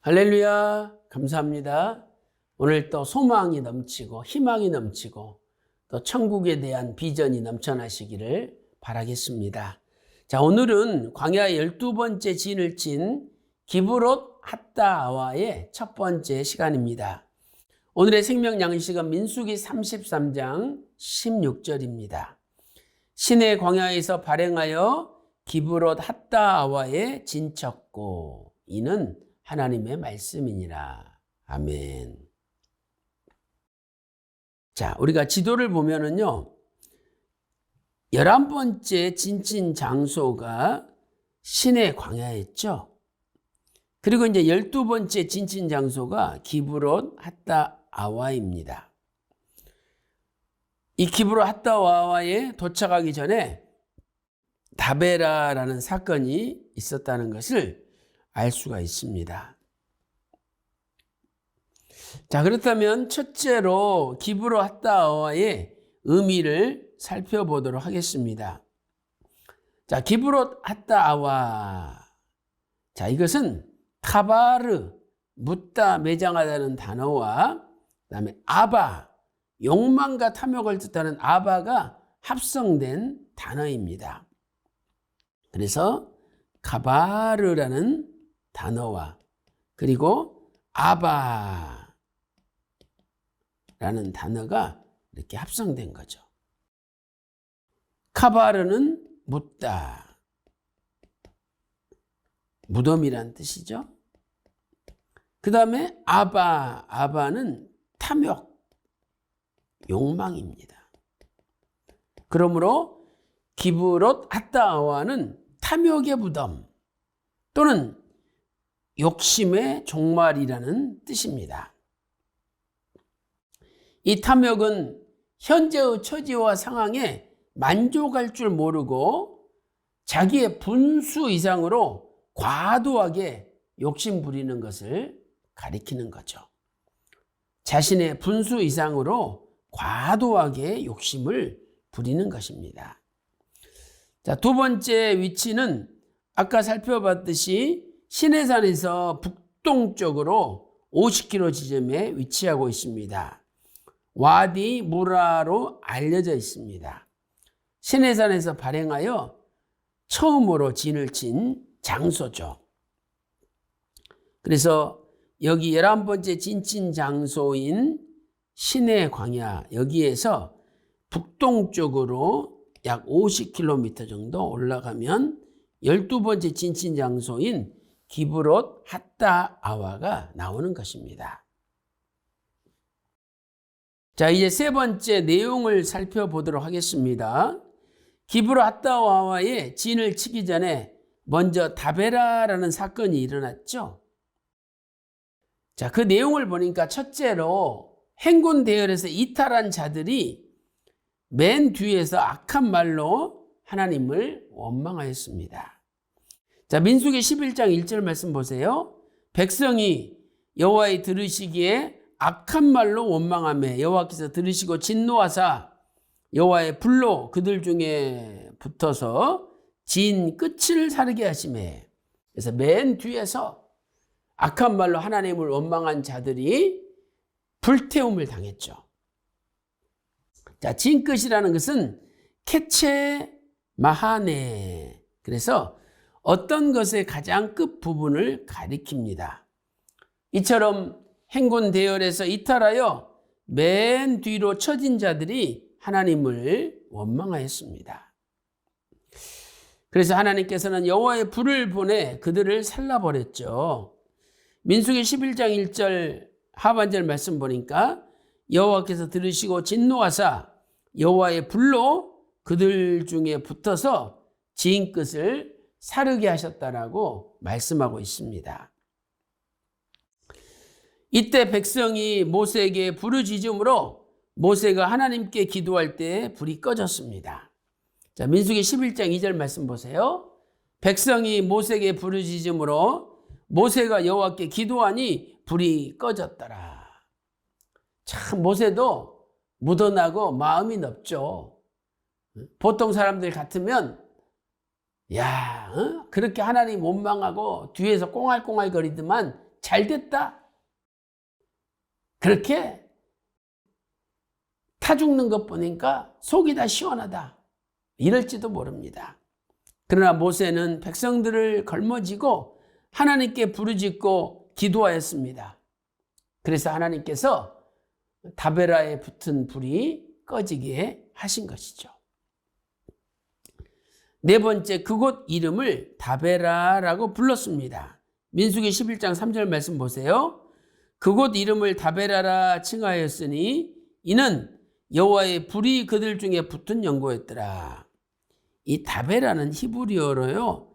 할렐루야, 감사합니다. 오늘 또 소망이 넘치고 희망이 넘치고 또 천국에 대한 비전이 넘쳐나시기를 바라겠습니다. 자, 오늘은 광야 12번째 진을 친 기브롯 핫다아와의 첫 번째 시간입니다. 오늘의 생명 양식은 민수기 33장 16절입니다. 시내 광야에서 발행하여 기브롯 핫다아와의 진쳤고 이는 하나님의 말씀이니라. 아멘. 자, 우리가 지도를 보면은요, 11번째 진친 장소가 시내 광야였죠. 그리고 이제 12번째 진친 장소가 기브롯 핫다아와입니다. 이 기브롯 핫다아와에 도착하기 전에 다베라라는 사건이 있었다는 것을 알 수가 있습니다. 자, 그렇다면 첫째로 기브롯 핫다아와의 의미를 살펴보도록 하겠습니다. 자, 기브롯 핫다아와. 자, 이것은 카바르, 묻다, 매장하다는 단어와 그다음에 아바, 욕망과 탐욕을 뜻하는 아바가 합성된 단어입니다. 그래서 카바르라는 단어와 그리고 아바라는 단어가 이렇게 합성된 거죠. 카바르는 묻다, 무덤이란 뜻이죠. 그 다음에 아바는 탐욕, 욕망입니다. 그러므로 기브롯 핫다아와는 탐욕의 무덤 또는 욕심의 종말이라는 뜻입니다. 이 탐욕은 현재의 처지와 상황에 만족할 줄 모르고 자기의 분수 이상으로 과도하게 욕심 부리는 것을 가리키는 거죠. 자신의 분수 이상으로 과도하게 욕심을 부리는 것입니다. 자, 두 번째 위치는 아까 살펴봤듯이 시내산에서 북동쪽으로 50km 지점에 위치하고 있습니다. 와디 무라로 알려져 있습니다. 시내산에서 발행하여 처음으로 진을 친 장소죠. 그래서 여기 11번째 진친 장소인 시내 광야, 여기에서 북동쪽으로 약 50km 정도 올라가면 12번째 진친 장소인 기브롯 핫다아와가 나오는 것입니다. 자, 이제 세 번째 내용을 살펴보도록 하겠습니다. 기브롯 핫다아와의 진을 치기 전에 먼저 다베라라는 사건이 일어났죠. 자, 그 내용을 보니까 첫째로 행군 대열에서 이탈한 자들이 맨 뒤에서 악한 말로 하나님을 원망하였습니다. 자, 민수기 11장 1절 말씀 보세요. 백성이 여호와의 들으시기에 악한 말로 원망하며 여호와께서 들으시고 진노하사 여호와의 불로 그들 중에 붙어서 진 끝을 사르게 하시매. 그래서 맨 뒤에서 악한 말로 하나님을 원망한 자들이 불태움을 당했죠. 자, 진 끝이라는 것은 케체 마하네. 그래서 어떤 것의 가장 끝 부분을 가리킵니다. 이처럼 행군 대열에서 이탈하여 맨 뒤로 처진 자들이 하나님을 원망하였습니다. 그래서 하나님께서는 여호와의 불을 보내 그들을 살라버렸죠. 민수기 11장 1절 하반절 말씀 보니까 여호와께서 들으시고 진노하사 여호와의 불로 그들 중에 붙어서 진 끝을 사르게 하셨다라고 말씀하고 있습니다. 이때 백성이 모세에게 부르짖음으로 모세가 하나님께 기도할 때 불이 꺼졌습니다. 자, 민수기 11장 2절 말씀 보세요. 백성이 모세에게 부르짖음으로 모세가 여호와께 기도하니 불이 꺼졌더라. 참 모세도 묻어나고 마음이 넓죠. 보통 사람들 같으면 야, 그렇게 하나님 원망하고 뒤에서 꽁알꽁알 거리더만 잘 됐다. 그렇게 타 죽는 것 보니까 속이 다 시원하다. 이럴지도 모릅니다. 그러나 모세는 백성들을 걸머쥐고 하나님께 부르짖고 기도하였습니다. 그래서 하나님께서 다베라에 붙은 불이 꺼지게 하신 것이죠. 네 번째, 그곳 이름을 다베라라고 불렀습니다. 민수기 11장 3절 말씀 보세요. 그곳 이름을 다베라라 칭하였으니 이는 여호와의 불이 그들 중에 붙은 연고였더라. 이 다베라는 히브리어로요,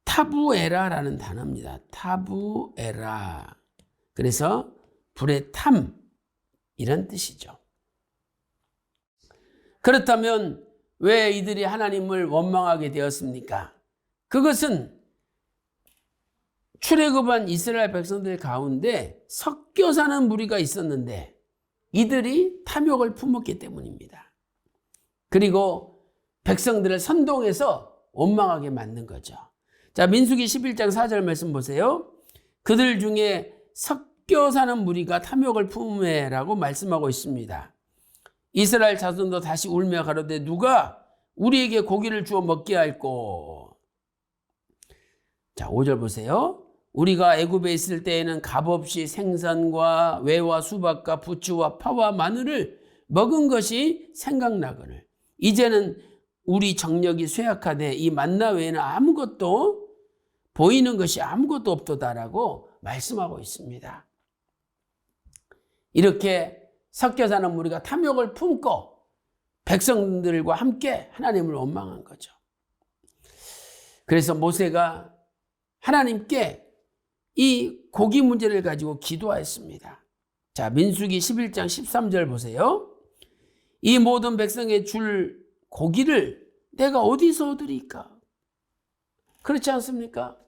타부에라라는 단어입니다. 타부에라. 그래서 불의 탐, 이런 뜻이죠. 그렇다면 왜 이들이 하나님을 원망하게 되었습니까? 그것은 출애굽한 이스라엘 백성들 가운데 섞여 사는 무리가 있었는데 이들이 탐욕을 품었기 때문입니다. 그리고 백성들을 선동해서 원망하게 만든 거죠. 자, 민수기 11장 4절 말씀 보세요. 그들 중에 섞여 사는 무리가 탐욕을 품으매라고 말씀하고 있습니다. 이스라엘 자손도 다시 울며 가로되 누가 우리에게 고기를 주어 먹게 할꼬. 자, 5절 보세요. 우리가 애굽에 있을 때에는 값없이 생선과 외와 수박과 부추와 파와 마늘을 먹은 것이 생각나거늘 이제는 우리 정력이 쇠약하되 이 만나 외에는 아무것도 보이는 것이 아무것도 없도다라고 말씀하고 있습니다. 이렇게 섞여 사는 무리가 탐욕을 품고 백성들과 함께 하나님을 원망한 거죠. 그래서 모세가 하나님께 이 고기 문제를 가지고 기도하였습니다. 자, 민수기 11장 13절 보세요. 이 모든 백성에 줄 고기를 내가 어디서 얻으리까? 그렇지 않습니까?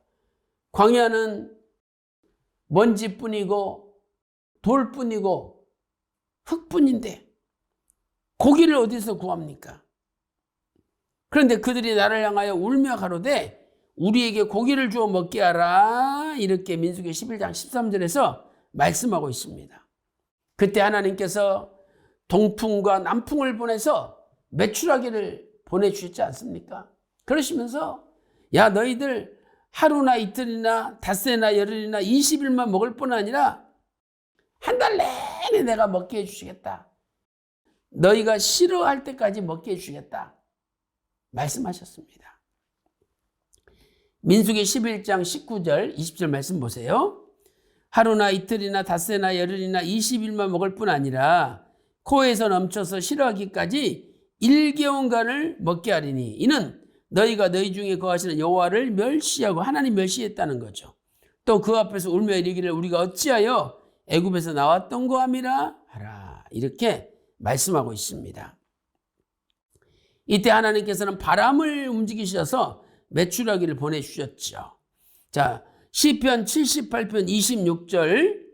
광야는 먼지뿐이고 돌뿐이고 흙뿐인데 고기를 어디서 구합니까? 그런데 그들이 나를 향하여 울며 가로되 우리에게 고기를 주어 먹게 하라. 이렇게 민수기 11장 13절에서 말씀하고 있습니다. 그때 하나님께서 동풍과 남풍을 보내서 메추라기를 보내주셨지 않습니까? 그러시면서 야, 너희들 하루나 이틀이나 닷새나 열흘이나 20일만 먹을 뿐 아니라 한 달 내내 내가 먹게 해주시겠다. 너희가 싫어할 때까지 먹게 해주시겠다. 말씀하셨습니다. 민수기 11장 19절 20절 말씀 보세요. 하루나 이틀이나 닷새나 열흘이나 20일만 먹을 뿐 아니라 코에서 넘쳐서 싫어하기까지 1개월간을 먹게 하리니 이는 너희가 너희 중에 거하시는 여호와를 멸시하고 하나님 멸시했다는 거죠. 또 그 앞에서 울며 이르기를 우리가 어찌하여 애굽에서 나왔던 거함이라 하라. 이렇게 말씀하고 있습니다. 이때 하나님께서는 바람을 움직이셔서 메추라기를 보내주셨죠. 자, 시편 78편 26절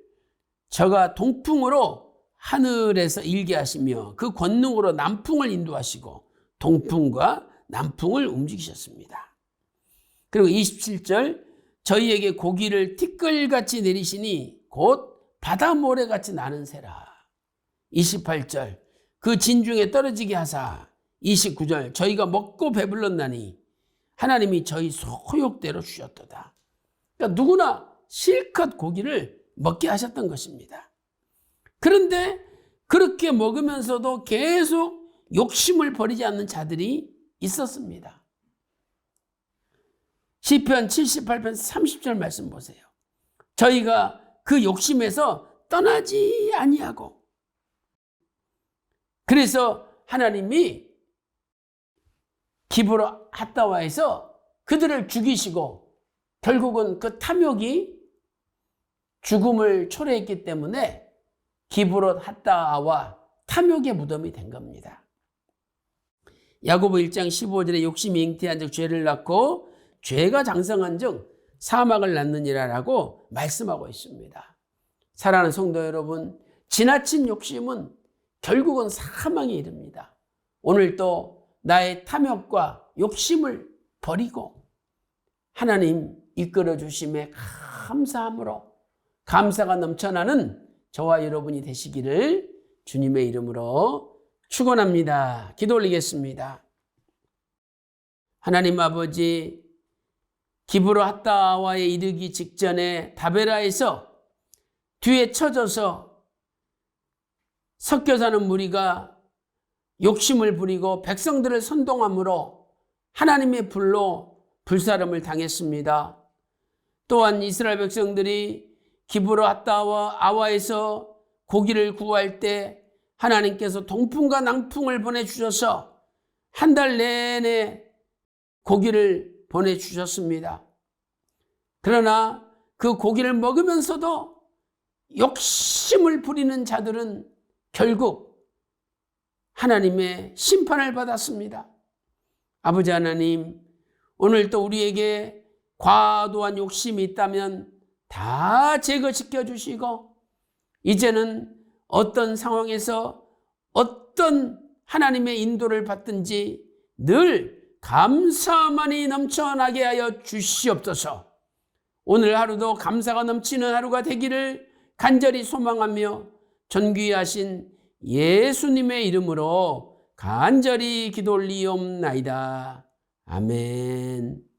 저가 동풍으로 하늘에서 일게 하시며 그 권능으로 남풍을 인도하시고 동풍과 남풍을 움직이셨습니다. 그리고 27절 저희에게 고기를 티끌같이 내리시니 곧 바다 모래같이 나는 새라. 28절 그 진중에 떨어지게 하사. 29절 저희가 먹고 배불렀나니 하나님이 저희 소욕대로 주셨도다. 그러니까 누구나 실컷 고기를 먹게 하셨던 것입니다. 그런데 그렇게 먹으면서도 계속 욕심을 버리지 않는 자들이 있었습니다. 시편 78편 30절 말씀 보세요. 저희가 그 욕심에서 떠나지 아니하고 그래서 하나님이 기브로 핫다와에서 그들을 죽이시고 결국은 그 탐욕이 죽음을 초래했기 때문에 기브로 핫다와 탐욕의 무덤이 된 겁니다. 야고보 1장 15절에 욕심이 잉태한 즉 죄를 낳고 죄가 장성한 즉 사망을 낳느니라라고 말씀하고 있습니다. 사랑하는 성도 여러분, 지나친 욕심은 결국은 사망에 이릅니다. 오늘도 나의 탐욕과 욕심을 버리고 하나님 이끌어 주심에 감사함으로 감사가 넘쳐나는 저와 여러분이 되시기를 주님의 이름으로 축원합니다. 기도 올리겠습니다. 하나님 아버지, 기브로핫다와에 이르기 직전에 다베라에서 뒤에 쳐져서 섞여 사는 무리가 욕심을 부리고 백성들을 선동함으로 하나님의 불로 불사름을 당했습니다. 또한 이스라엘 백성들이 기브로핫다와 아와에서 고기를 구할 때 하나님께서 동풍과 낭풍을 보내주셔서 한 달 내내 고기를 보내주셨습니다. 그러나 그 고기를 먹으면서도 욕심을 부리는 자들은 결국 하나님의 심판을 받았습니다. 아버지 하나님, 오늘도 우리에게 과도한 욕심이 있다면 다 제거시켜 주시고, 이제는 어떤 상황에서 어떤 하나님의 인도를 받든지 늘 감사만이 넘쳐나게 하여 주시옵소서. 오늘 하루도 감사가 넘치는 하루가 되기를 간절히 소망하며 존귀하신 예수님의 이름으로 간절히 기도 올리옵나이다. 아멘.